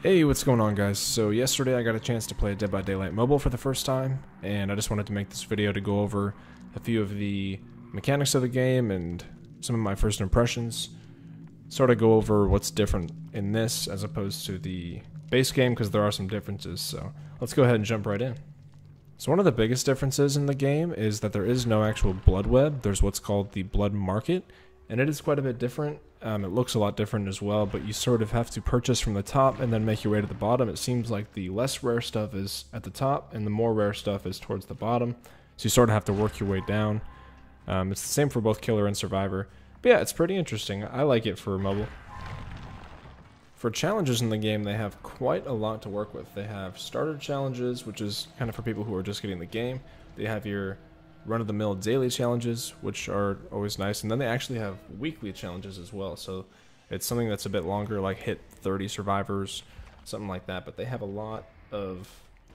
Hey, what's going on, guys? So yesterday I got a chance to play Dead by Daylight Mobile for the first time, and I just wanted to make this video to go over a few of the mechanics of the game and some of my first impressions. Sort of go over what's different in this as opposed to the base game, because there are some differences, so let's go ahead and jump right in. So one of the biggest differences in the game is that there is no actual blood web. There's what's called the blood market, and it is quite a bit different. It looks a lot different as well, but you sort of have to purchase from the top and then make your way to the bottom. It seems like the less rare stuff is at the top and the more rare stuff is towards the bottom, so you sort of have to work your way down. It's the same for both Killer and Survivor, but yeah, it's pretty interesting. I like it for mobile. For challenges in the game, they have quite a lot to work with. They have starter challenges, which is kind of for people who are just getting the game. They have your run-of-the-mill daily challenges, which are always nice, and then they actually have weekly challenges as well, so it's something that's a bit longer, like hit 30 survivors, something like that. But they have a lot of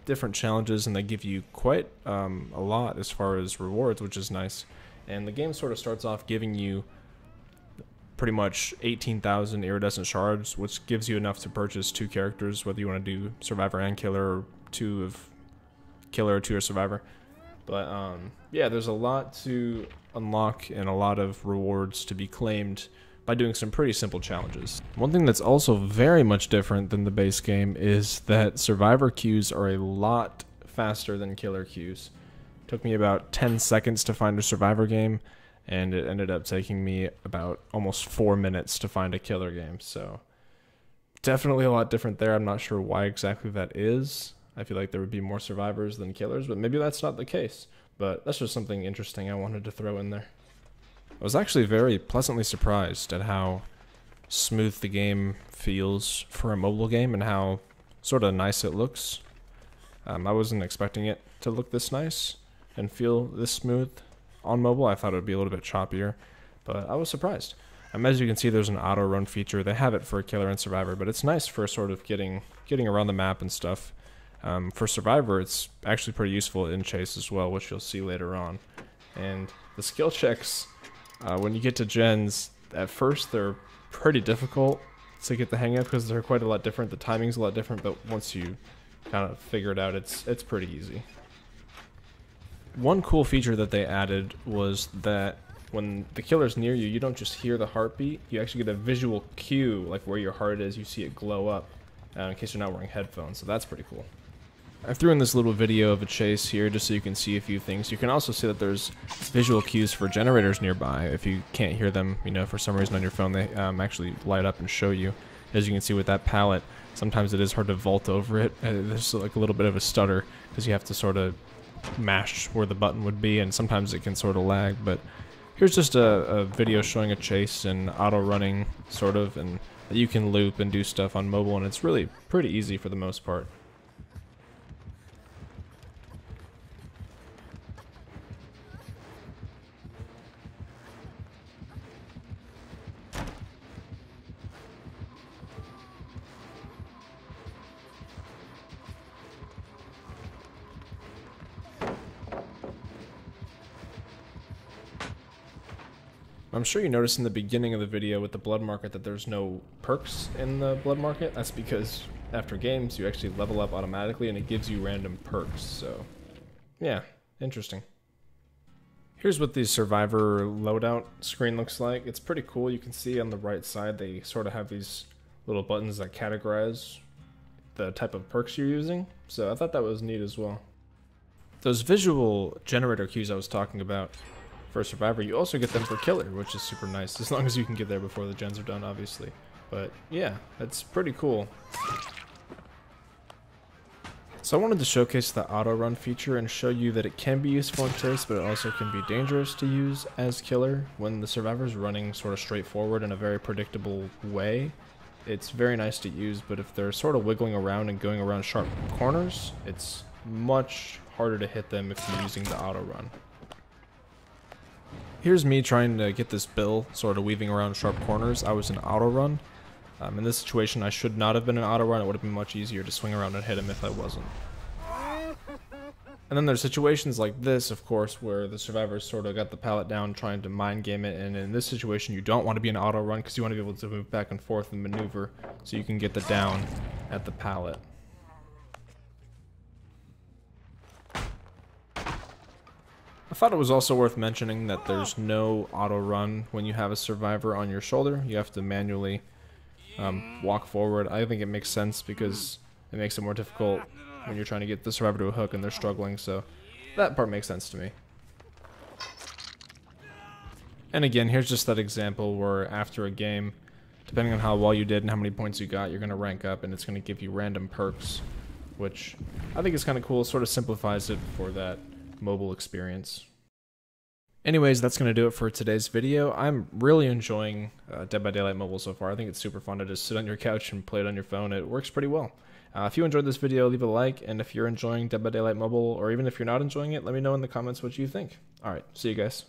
different challenges, and they give you quite a lot as far as rewards, which is nice. And the game sort of starts off giving you pretty much 18,000 iridescent shards, which gives you enough to purchase 2 characters, whether you want to do Survivor and Killer, or 2 of Killer or 2 of Survivor. But yeah, there's a lot to unlock and a lot of rewards to be claimed by doing some pretty simple challenges. One thing that's also very much different than the base game is that Survivor queues are a lot faster than Killer queues. It took me about 10 seconds to find a Survivor game, and it ended up taking me about almost 4 minutes to find a Killer game. So definitely a lot different there. I'm not sure why exactly that is. I feel like there would be more survivors than killers, but maybe that's not the case. But that's just something interesting I wanted to throw in there. I was actually very pleasantly surprised at how smooth the game feels for a mobile game and how sort of nice it looks. I wasn't expecting it to look this nice and feel this smooth on mobile. I thought it would be a little bit choppier, but I was surprised. As you can see, there's an auto run feature. They have it for Killer and Survivor, but it's nice for sort of getting around the map and stuff. For Survivor, it's actually pretty useful in Chase as well, which you'll see later on. And the skill checks, when you get to gens, at first they're pretty difficult to get the hang of because they're quite a lot different. The timing's a lot different, but once you kind of figure it out, it's pretty easy. One cool feature that they added was that when the killer's near you, you don't just hear the heartbeat, you actually get a visual cue, like where your heart is. You see it glow up in case you're not wearing headphones, so that's pretty cool. I threw in this little video of a chase here just so you can see a few things. You can also see that there's visual cues for generators nearby. If you can't hear them, you know, for some reason on your phone, they actually light up and show you. As you can see with that pallet, sometimes it is hard to vault over it. There's like a little bit of a stutter because you have to sort of mash where the button would be, and sometimes it can sort of lag. But here's just a video showing a chase and auto running, sort of, and you can loop and do stuff on mobile, and it's really pretty easy for the most part. I'm sure you noticed in the beginning of the video with the blood market that there's no perks in the blood market. That's because after games you actually level up automatically and it gives you random perks. So yeah, interesting. Here's what the Survivor loadout screen looks like. It's pretty cool. You can see on the right side they sort of have these little buttons that categorize the type of perks you're using. So I thought that was neat as well. Those visual generator cues I was talking about for Survivor, you also get them for Killer, which is super nice, as long as you can get there before the gens are done, obviously. But yeah, that's pretty cool. So I wanted to showcase the auto run feature and show you that it can be useful in Chase, but it also can be dangerous to use as Killer. When the Survivor's running sort of straightforward in a very predictable way, it's very nice to use, but if they're sort of wiggling around and going around sharp corners, it's much harder to hit them if you're using the auto run. Here's me trying to get this bill, sort of weaving around sharp corners. I was in auto run. In this situation, I should not have been in auto run. It would have been much easier to swing around and hit him if I wasn't. And then there's situations like this, of course, where the survivors sort of got the pallet down trying to mind game it, and in this situation you don't want to be in auto run because you want to be able to move back and forth and maneuver so you can get the down at the pallet. I thought it was also worth mentioning that there's no auto run when you have a survivor on your shoulder. You have to manually walk forward. I think it makes sense because it makes it more difficult when you're trying to get the survivor to a hook and they're struggling, so that part makes sense to me. And again, here's just that example where after a game, depending on how well you did and how many points you got, you're going to rank up and it's going to give you random perks, which I think is kind of cool. Sort of simplifies it for that mobile experience. Anyways, that's going to do it for today's video. I'm really enjoying Dead by Daylight Mobile so far. I think it's super fun to just sit on your couch and play it on your phone. It works pretty well. If you enjoyed this video, leave a like, and if you're enjoying Dead by Daylight Mobile, or even if you're not enjoying it, let me know in the comments what you think. Alright, see you guys.